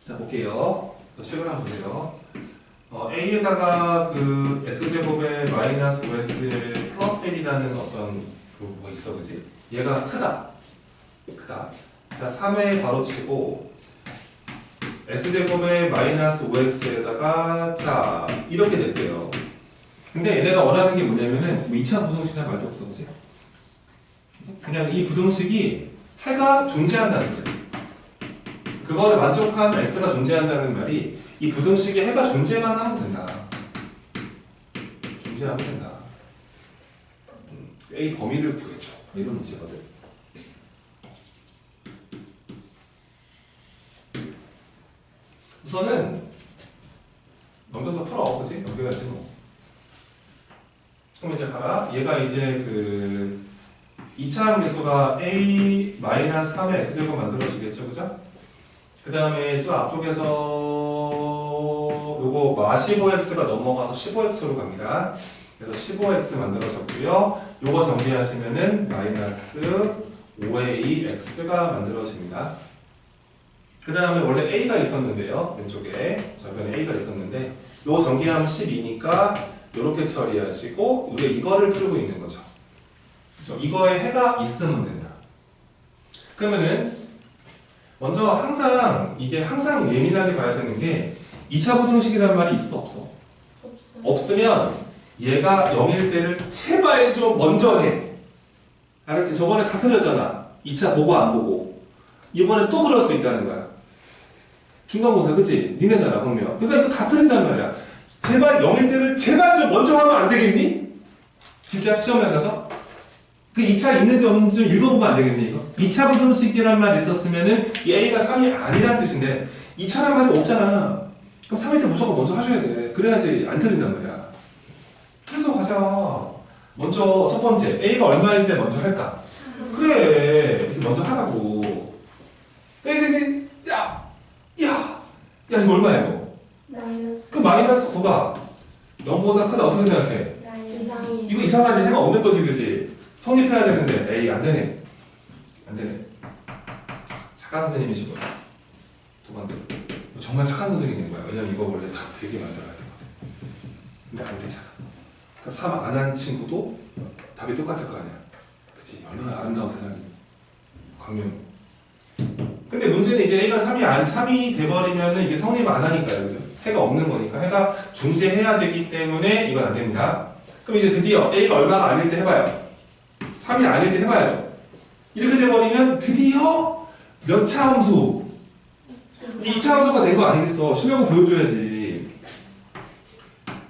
자, 볼게요. 식을 한번 보세요. A에다가 그 X제곱의 마이너스 5X 플러스 1이라는 어떤 뭐가 있어, 그지? 얘가 크다. 자, 3에 가로치고 X제곱의 마이너스 5X에다가 자, 이렇게 됐대요. 근데 얘네가 원하는 게 뭐냐면은 뭐 2차 부등식이란 말도 없어, 그치? 그냥 이 부등식이 해가 존재한다는 거예요. 그거를 만족한 X가 존재한다는 말이 이 부등식에 해가 존재만 하면 된다. 존재하면 된다. A 범위를 구해줘. 이런 문제거든. 우선은 넘겨서 풀어, 그치? 넘겨야지 뭐. 그럼 이제 봐라. 얘가 이제 그 2차 함계수가 A-3의 X제곱 만들어지겠죠, 그죠? 그 다음에 저 앞쪽에서 요거 마15x가 넘어가서 15x로 갑니다. 그래서 15x 만들어졌고요. 요거 정리하시면은 마이너스 5ax가 만들어집니다. 그 다음에 원래 a가 있었는데요. 왼쪽에 저변에 a가 있었는데 요거 정리하면 12니까 요렇게 처리하시고 우리가 이거를 풀고 있는 거죠. 그렇죠? 이거에 해가 있으면 된다. 그러면은 먼저 항상 이게 항상 예민하게 봐야 되는 게 2차 부등식이라는 말이 있어 없어? 없으면 얘가 0일 때를 제발 좀 먼저 해. 알았지? 저번에 다 틀렸잖아. 2차 보고 안 보고. 이번에 또 그럴 수 있다는 거야. 중간고사 그치? 니네잖아 그러면. 그러니까 이거 다 틀린단 말이야. 제발 0일 때를 제발 좀 먼저 하면 안 되겠니? 진짜 시험에 가서? 그 2차 있는지 없는지 좀 읽어보면 안 되겠니 이거? 2차 부등식이란 말이 있었으면은 이 A가 3이 아니란 뜻인데 2차란 말이 없잖아. 그럼 3일 때 무조건 먼저 하셔야 돼. 그래야지 안 틀린단 말이야. 그래서 가자. 먼저 첫 번째 A가 얼마일 때 먼저 할까? 그래 이렇게 먼저 하라고. 야 이거 얼마야 이거? 마이너스 그 마이너스 9가 0보다 크다 어떻게 생각해? 이상이 이거 이상하지? 해가 없는 거지 그지? 성립해야 되는데 에이 안 되네. 안 되네. 착한 선생님이시고. 두 번째. 정말 착한 선생님인 거야. 왜냐면 이거 원래 답 되게 만들어야 되거든. 근데 안 되잖아. 그러니까 3 안 한 친구도 답이 똑같을 거 아니야. 그치? 얼마나 아름다운 세상이. 광명. 근데 문제는 이제 A가 3이 돼버리면은 이게 성립 안 하니까요. 그죠? 해가 없는 거니까. 해가 존재해야 되기 때문에 이건 안 됩니다. 그럼 이제 드디어 A가 얼마가 아닐 때 해봐요. 3이 아닐 때 해봐야죠. 이렇게 돼버리면 드디어 몇 차 함수? 2차 함수가 된 거 아니겠어. 실력을 보여줘야지.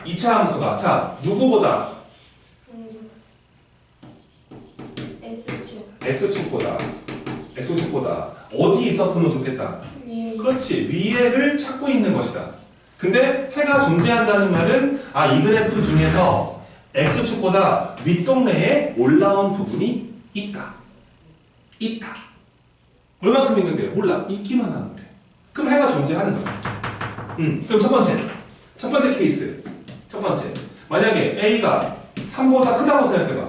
2차 함수가 자 누구보다? X축보다 X축보다 어디 있었으면 좋겠다. 예. 그렇지. 위에를 찾고 있는 것이다. 근데 해가 존재한다는 말은 이 그래프 중에서 X축보다 윗동네에 올라온 부분이 있다. 얼마큼 있는데요? 몰라. 있기만 하면 돼. 그럼 해가 존재하는 거야. 그럼 첫 번째 케이스. 첫 번째. 만약에 A가 3보다 크다고 생각해봐.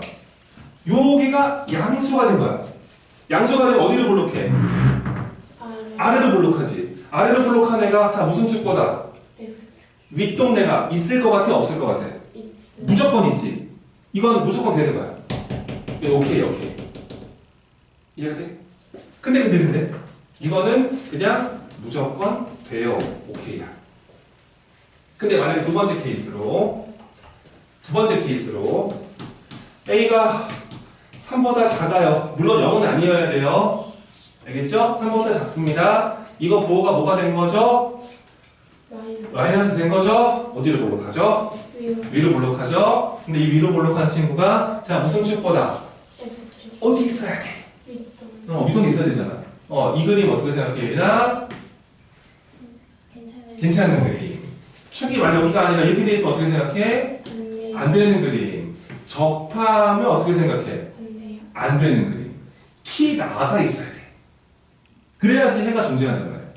여기가 양수가 된 거야. 양수가 되면 어디를 블록해? 아래를 블록하지. 아래를 블록한 애가 자 무슨 축보다? 윗동네가 있을 것 같아? 없을 것 같아? 무조건 있지. 이건 무조건 되는 거야. 이거 오케이. 이해가 돼? 근데 이거는 그냥 무조건 돼요. 오케이야. 근데 만약에 두 번째 케이스로 A가 3보다 작아요. 물론 0은 아니어야 돼요. 알겠죠? 3보다 작습니다. 이거 부호가 뭐가 된 거죠? 마이너스 된 거죠? 어디를 블록하죠? 위로 블록하죠? 근데 이 위로 블록한 친구가 자 무슨 축보다? 어디 있어야 돼? 윗동에 있어야 되잖아. 이 그림 어떻게 생각해, 유리나? 괜찮은 그림. 축이 만약 여기가 아니라 이렇게 돼 있으면 어떻게 생각해? 안 되는 그림. 접하면 어떻게 생각해? 안 되는 그림. T 나가 있어야 돼. 그래야지 해가 존재한단 말이야.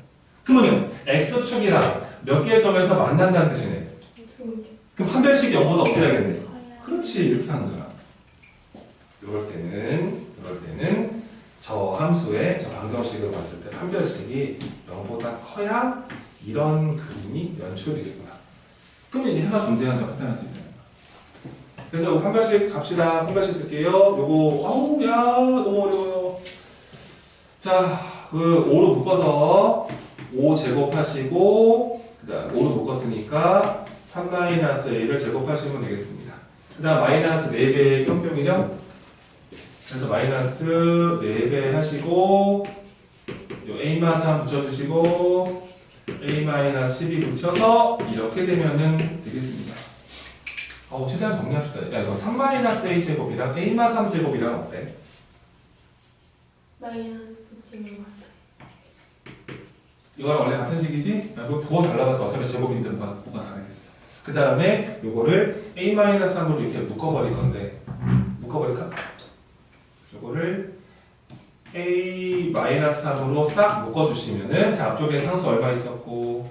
그러면 X축이랑 몇 개의 점에서 만난다는 뜻이네. 그럼 한 별씩 0보다 어떻게 해야겠네? 그렇지, 이렇게 하는 거잖아. 이럴 때는 저 함수의 저 방정식을 봤을 때 판별식이 0보다 커야 이런 그림이 연출되겠구나. 그러면 이제 해가 존재한다고 판단할 수 있다는 거야. 그래서 판별식 갑시다. 판별식 쓸게요. 요거 너무 어려워요. 자, 그 5로 묶어서 5 제곱하시고 그다음 5로 묶었으니까 3-a를 제곱하시면 되겠습니다. 그다음 마이너스 4배의 뿅뿅이죠? 그래서 마이너스 4배 하시고 요 a-3 붙여주시고 a-12 붙여서 이렇게 되면은 되겠습니다. 최대한 정리합시다. 야 이거 3-a 제곱이랑 a-3 제곱이랑 어때? 마이너스 붙이는 것 같아요. 이거랑 원래 같은 식이지? 이거 부호 달라가지고 어차피 제곱이든 뭐가 다르겠어. 그 다음에 요거를 a-3으로 이렇게 묶어버릴 건데 묶어버릴까? 요거를 a-3으로 싹 묶어주시면은 자 앞쪽에 상수 얼마 있었고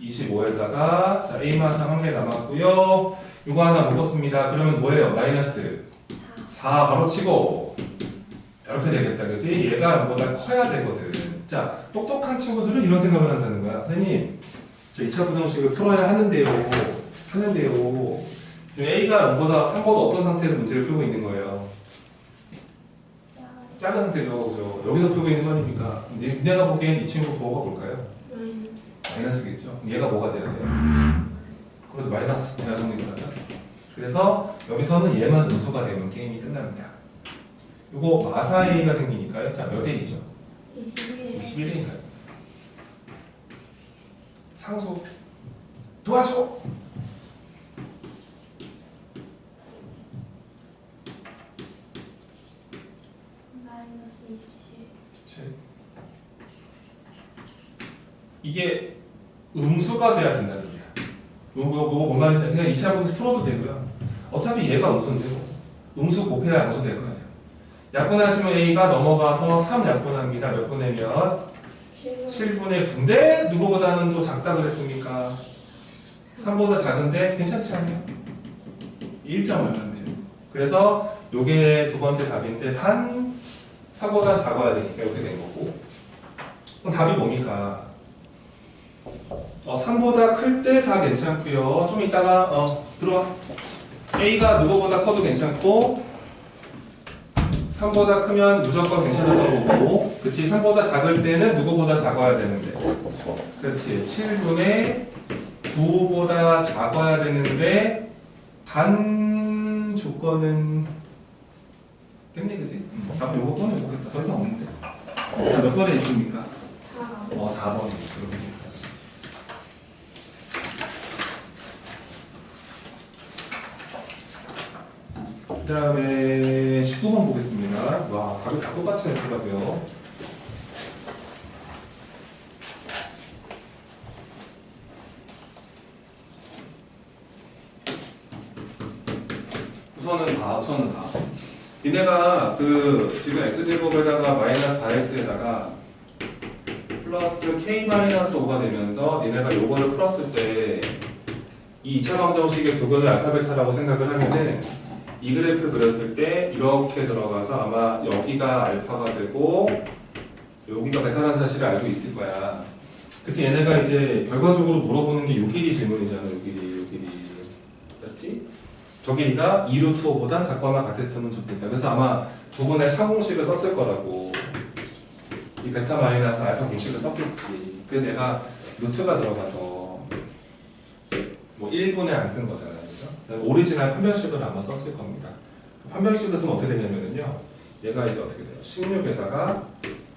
25에다가 자 a-3 한 개 남았고요. 요거 하나 묶었습니다. 그러면 뭐예요? 마이너스 4 바로 치고 이렇게 되겠다, 그지? 얘가 뭐보다 커야 되거든. 자 똑똑한 친구들은 이런 생각을 한다는 거야. 선생님 저 2차 부정식을 풀어야 하는데요. 지금 A가 0보다 3보다 어떤 상태로 문제를 풀고 있는 거예요? 작은 상태죠. 그죠? 여기서 풀고 있는 거 아닙니까? 내가 보기엔 이 친구 부호가 뭘까요? 마이너스겠죠. 얘가 뭐가 돼야 돼요? 그래서 마이너스 대야 성립하죠. 그래서 여기서는 얘만 음수가 되면 게임이 끝납니다. 요거 마사A가 생기니까요. 자, 몇 A죠? 21A인가요? 상수 도와줘! 마이너스 17. 이게 음수가 돼야 된다는 소리야. 요거 뭔 말인지 그냥 2차 분수 풀어도 되고요. 어차피 얘가 음수인데 음수 곱해야 양수 될 거 아니야. 약분하시면 A가 넘어가서 3 약분합니다. 몇 분의 몇? 7분의 9인데 누구보다는 또 작다 그랬습니까? 3보다 작은데 괜찮지 않나요? 1점 얼마인데요. 그래서 요게 두 번째 답인데 단 4보다 작아야 되니까 이렇게 된 거고. 그럼 답이 뭡니까? 3보다 클 때 다 괜찮고요. 좀 이따가 들어와. A가 누구보다 커도 괜찮고 3보다 크면 무조건 괜찮았던 거고, 그치? 3보다 작을 때는 누구보다 작아야 되는데, 그렇지? 7분의 9보다 작아야 되는데 단 조건은 됐네, 그치? 답 요거 또는 요거겠다. 더 이상 없는데. 자, 몇 번에 있습니까? 4. 4번에 있어. 그렇게 생각하시죠. 그 다음에 19번 보겠습니다. 와, 답이 다 똑같이 나더라고요. 우선은 봐. 니네가 지금 x제곱에다가 마이너스 4x에다가 플러스 k-5가 되면서 니네가 요거를 풀었을 때 이 2차 방정식의 두 근을 알파 베타라고 생각을 하면은 이 그래프 그렸을 때 이렇게 들어가서 아마 여기가 알파가 되고 여기가 베타라는 사실을 알고 있을 거야. 그때 얘네가 이제 결과적으로 물어보는 게 요 길이 질문이잖아. 요 길이 맞지? 저 길이가 2루트 5보다 작거나 같았으면 좋겠다. 그래서 아마 두 분의 차공식을 썼을 거라고. 이 베타 마이너스 알파 공식을 썼겠지. 그래서 얘가 루트가 들어가서 뭐 1분에 안 쓴 거잖아요. 그죠? 오리지널 판별식을 아마 썼을 겁니다. 판별식을 쓰면 어떻게 되냐면요. 얘가 이제 어떻게 돼요? 16에다가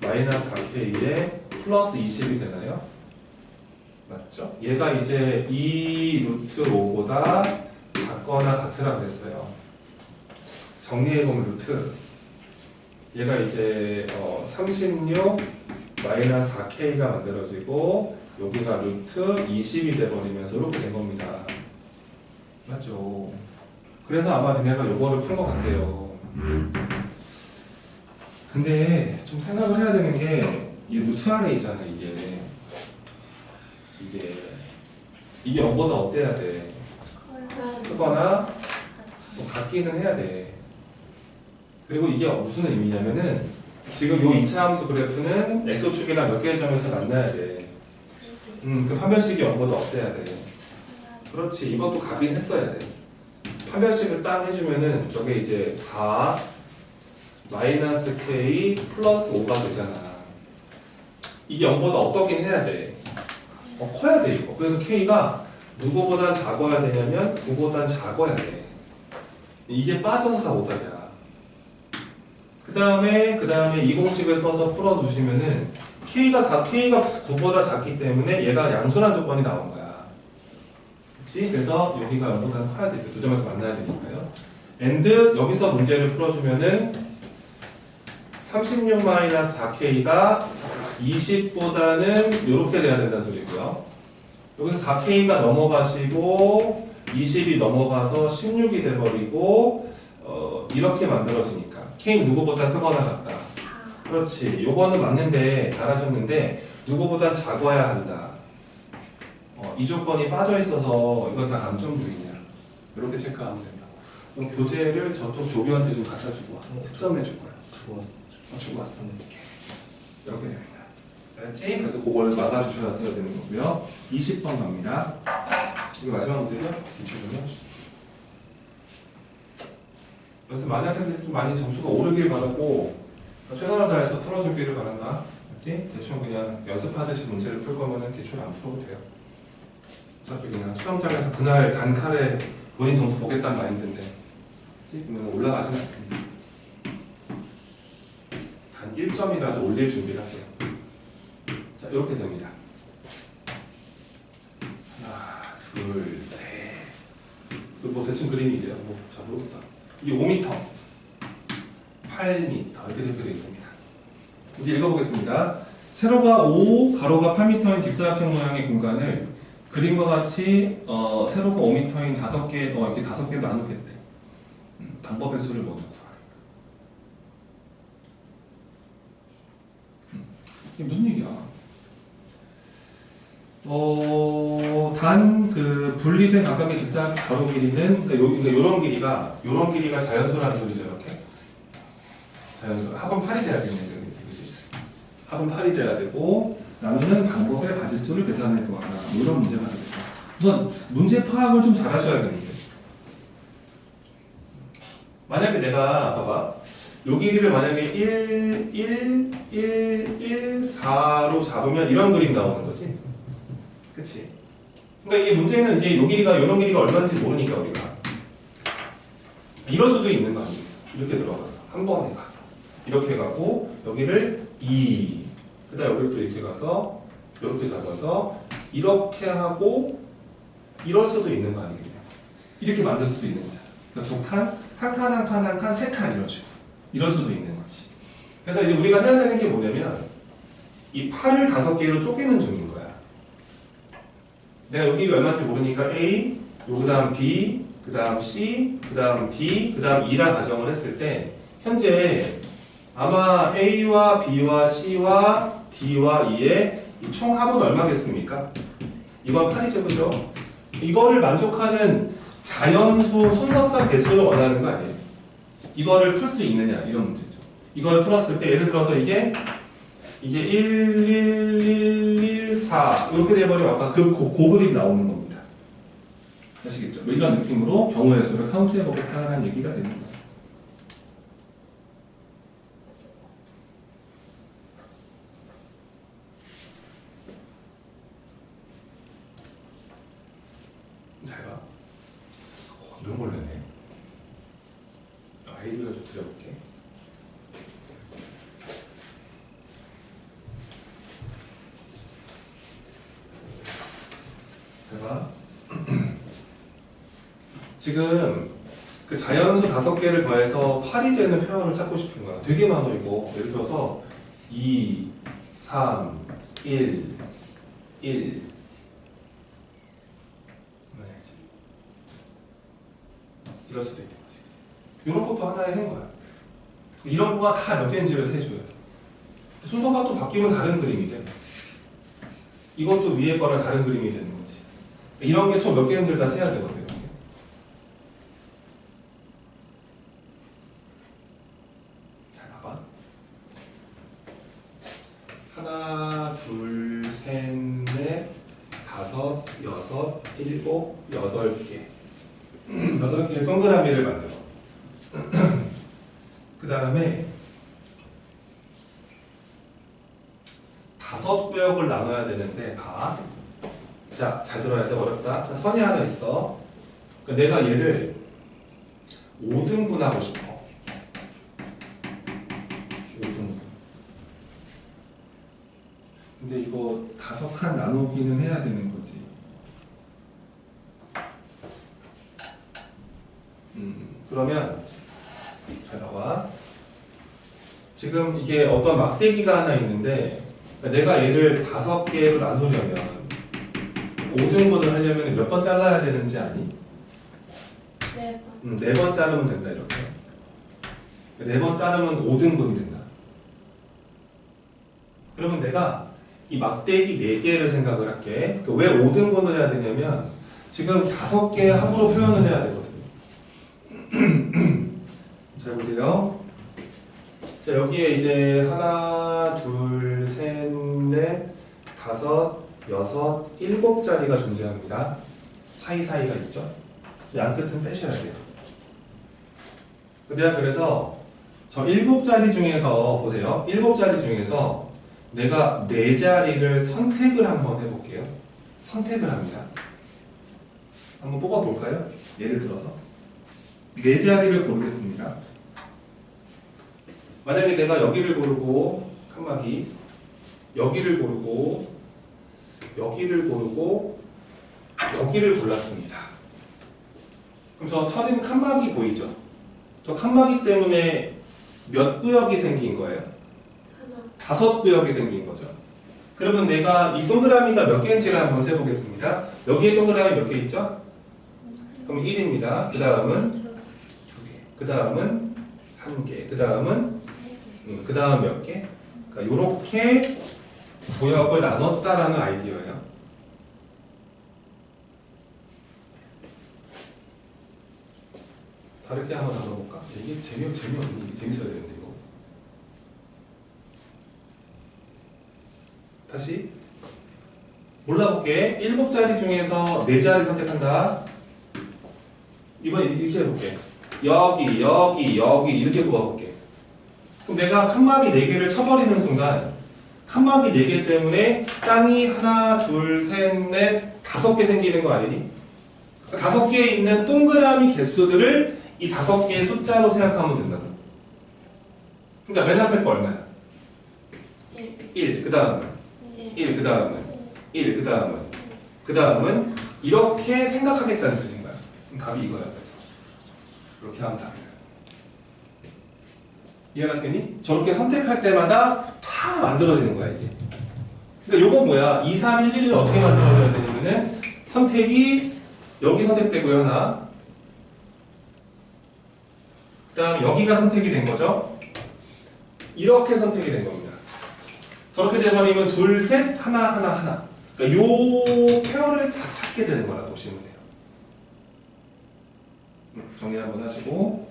마이너스 4k에 플러스 20이 되나요? 맞죠? 얘가 이제 2루트 5보다 작거나 같으라 그랬어요. 정리해보면 루트. 얘가 이제 36 마이너스 4k가 만들어지고 여기가 루트 20이 돼버리면서 이렇게 된 겁니다. 맞죠? 그래서 아마 니네가 요거를 푼 것 같아요. 근데 좀 생각을 해야 되는 게 이 루트 안에 있잖아. 이게 0보다 어때야 돼? 크거나 뭐 같기는 해야 돼. 그리고 이게 무슨 의미냐면은 지금 요 2차 함수 그래프는 x축이랑 몇 개의 점에서 만나야 돼. 그 판별식이 0보다 어때야 돼? 그렇지. 이것도 가긴 했어야 돼. 판별식을 딱 해주면은 저게 이제 4 마이너스 k 플러스 5가 되잖아. 이게 0보다 어떻긴 해야 돼. 커야 돼 이거. 그래서 k가 누구보단 작아야 되냐면 9보단 작아야 돼. 이게 빠져서 다 오답이야. 그 다음에 이 공식을 써서 풀어두시면은 K가 9보다 작기 때문에 얘가 양수란 조건이 나온 거야. 그치? 그래서 여기가 0보다 커야 되죠. 두 점에서 만나야 되니까요. and 여기서 문제를 풀어주면은 36-4K가 20보다는 이렇게 돼야 된다는 소리고요. 여기서 4K가 넘어가시고 20이 넘어가서 16이 돼버리고 이렇게 만들어지니까 K 누구보다 크거나 같다. 그렇지. 요거는 맞는데 잘하셨는데 누구보다 작아야 한다. 이 조건이 빠져 있어서 이건 다 감점부이냐. 이렇게 체크하면 된다. 그럼 교재를 저쪽 조교한테 좀 갖다 주고 와. 측정해 줄 거야. 주고 왔어. 이렇게 됩니다. 알았지? 그래서 그걸 막아주셔야 되는 거고요. 20번 갑니다. 이거 마지막 문제죠? 기출은요. 그래서 만약에 좀 많이 점수가 오르길 바라고 최선을 다해서 풀어주기를 바란다. 맞지? 대충 그냥 연습하듯이 문제를 풀 거면은 기출 안 풀어도 돼요. 어차피 그냥 시험장에서 그날 단칼에 본인 점수 보겠다는 마인드인데, 그치? 그러면 올라가진 않습니다. 단 1점이라도 올릴 준비를 하세요. 자, 이렇게 됩니다. 하나, 둘, 셋. 뭐 대충 그림이 이래요. 잘 모르겠다. 이게 5m, 8m 이렇게 되어 있습니다. 이제 읽어보겠습니다. 세로가 5, 가로가 8m인 직사각형 모양의 공간을 그림과 같이 세로가 5m인 5개, 이렇게 5개로 나누겠대. 방법의 수를 모두 구하래. 이게 무슨 얘기야? 단 그 분리된 각각의 직사각 가로 길이는 그러니까 요런 길이가 자연수라는 소리죠. 이렇게 자연수 합은 8이 돼야 되겠네. 그지? 합은 8이 돼야 되고 나누는 방법의 가지수를 계산해 보아라. 이런 문제가 되겠습니다. 우선 문제 파악을 좀 잘 하셔야겠는데. 만약에 내가 봐봐. 요 길이를 만약에 4로 잡으면 이런 그림 나오는 거지. 그치? 그러니까 이게 문제는 이제 요 길이가 요런 길이가 얼마인지 모르니까 우리가 이럴 수도 있는 거 아니겠어? 이렇게 들어가서 한 번에 가서 이렇게 가고 여기를 2 그다음 여기를 또 이렇게 가서 이렇게 잡아서 이렇게 하고 이럴 수도 있는 거 아니겠냐? 이렇게 만들 수도 있는 거잖아. 그러니까 두 칸, 한 칸, 한 칸, 한 칸, 세 칸 이런 식으로 이럴 수도 있는 거지. 그래서 이제 우리가 해야 되는 게 뭐냐면 이 팔을 5개로 쪼개는 중인 거야. 내가 여기가 얼마인지 모르니까 A, 요 그다음 B, 그다음 C, 그다음 D, 그다음 E라 가정을 했을 때 현재 아마 A와 B와 C와 D와 E의 이 총 합은 얼마겠습니까? 이건 8이죠, 그죠? 이거를 만족하는 자연수 순서상 개수를 원하는 거 아니에요? 이거를 풀 수 있느냐 이런 문제죠. 이걸 풀었을 때 예를 들어서 이게 1, 1, 1, 1, 4 이렇게 돼버리면 아까 그 그림 나오는 겁니다. 아시겠죠? 뭐 이런 느낌으로 경우의 수를 카운트해보겠다는 얘기가 되는 거예요. 잘 봐. 이런 걸 내네. 아이디어를 좀 드려볼게. 제가 지금 그 자연수 5개를 더해서 8이 되는 표현을 찾고 싶은 거야. 되게 많아 이거. 예를 들어서 2, 3, 1, 1 이럴 수도 있는 거지. 이런 것도 하나의 한 거야. 이런 거가 다 몇 개인지를 세줘요. 순서가 또 바뀌면 다른 그림이 돼. 이것도 위에 거랑 다른 그림이 되는 거지. 이런 게 총 몇 개인지를 다 세야 되거든요. 잘 봐봐. 하나, 둘, 셋, 넷, 다섯, 여섯, 일곱, 8개. 8개의 동그라미를 만들어. 그 다음에 5구역을 나눠야 되는데 봐. 자, 잘 들어야 돼. 어렵다. 자, 선이 하나 있어. 그러니까 내가 얘를 5등분하고 싶어. 5등분. 근데 이거 5칸 나누기는 해야 되는 거지. 그러면 잘 봐봐. 지금 이게 어떤 막대기가 하나 있는데 내가 얘를 5개로 나누려면 5등분을 하려면 몇 번 잘라야 되는지 아니? 4번. 4번 자르면 된다 이렇게. 4번 자르면 5등분이 된다. 그러면 내가 이 막대기 4개를 생각을 할게. 왜 5등분을 해야 되냐면 지금 5개의 합으로 표현을 해야 되거든. 잘 보세요. 자, 여기에 이제 하나, 둘, 셋, 넷, 다섯, 여섯, 7자리가 존재합니다. 사이사이가 있죠. 양 끝은 빼셔야 돼요. 내가 그래서 저 7자리 중에서 보세요. 7자리 중에서 내가 4자리를 선택을 한번 해볼게요. 선택을 합니다. 한번 뽑아볼까요? 예를 들어서 4자리를 고르겠습니다. 만약에 내가 여기를 고르고 칸막이 여기를 고르고 여기를 고르고 여기를 골랐습니다. 그럼 저 쳐진 칸막이 보이죠? 저 칸막이 때문에 몇 구역이 생긴 거예요? 5구역이 생긴 거죠. 그러면 내가 이 동그라미가 몇 개인지를 한번 세보겠습니다. 여기에 동그라미 몇 개 있죠? 그럼 1입니다. 그 다음은 2개. 그 다음은 1개. 그 다음은 그 다음 몇 개? 그러니까 이렇게 구역을 나눴다라는 아이디어예요. 다르게 한번 나눠볼까? 이게 재미없니? 이게 재밌어야 되는데 이거. 다시 몰라볼게. 7자리 중에서 4자리 선택한다. 이번 이렇게 해볼게. 여기, 여기, 여기 이렇게 뽑아볼게. 그럼 내가 칸막이 4개를 쳐버리는 순간 칸막이 4개 때문에 땅이 하나, 둘, 셋, 넷, 5개 생기는 거 아니니? 5개에 있는 동그라미 개수들을 이 5개의 숫자로 생각하면 된다고. 그러니까 맨 앞에 거 얼마야? 1. 그 다음은 1. 그 다음은 1. 그 다음은 그 다음은 이렇게 생각하겠다는 뜻인 거야. 그럼 답이 이거야. 그래서 이렇게 하면 답이야. 이해가 되니? 저렇게 선택할 때마다 다 만들어지는 거야 이게. 그러니까 요거 뭐야? 2, 3, 1, 1을 어떻게 만들어줘야 되냐면은 선택이 여기 선택되고요 하나. 그 다음 여기가 선택이 된 거죠. 이렇게 선택이 된 겁니다. 저렇게 돼버리면 둘, 셋, 하나, 하나, 하나. 그러니까 요 페어를 찾게 되는 거라 보시면 돼요. 정리 한번 하시고.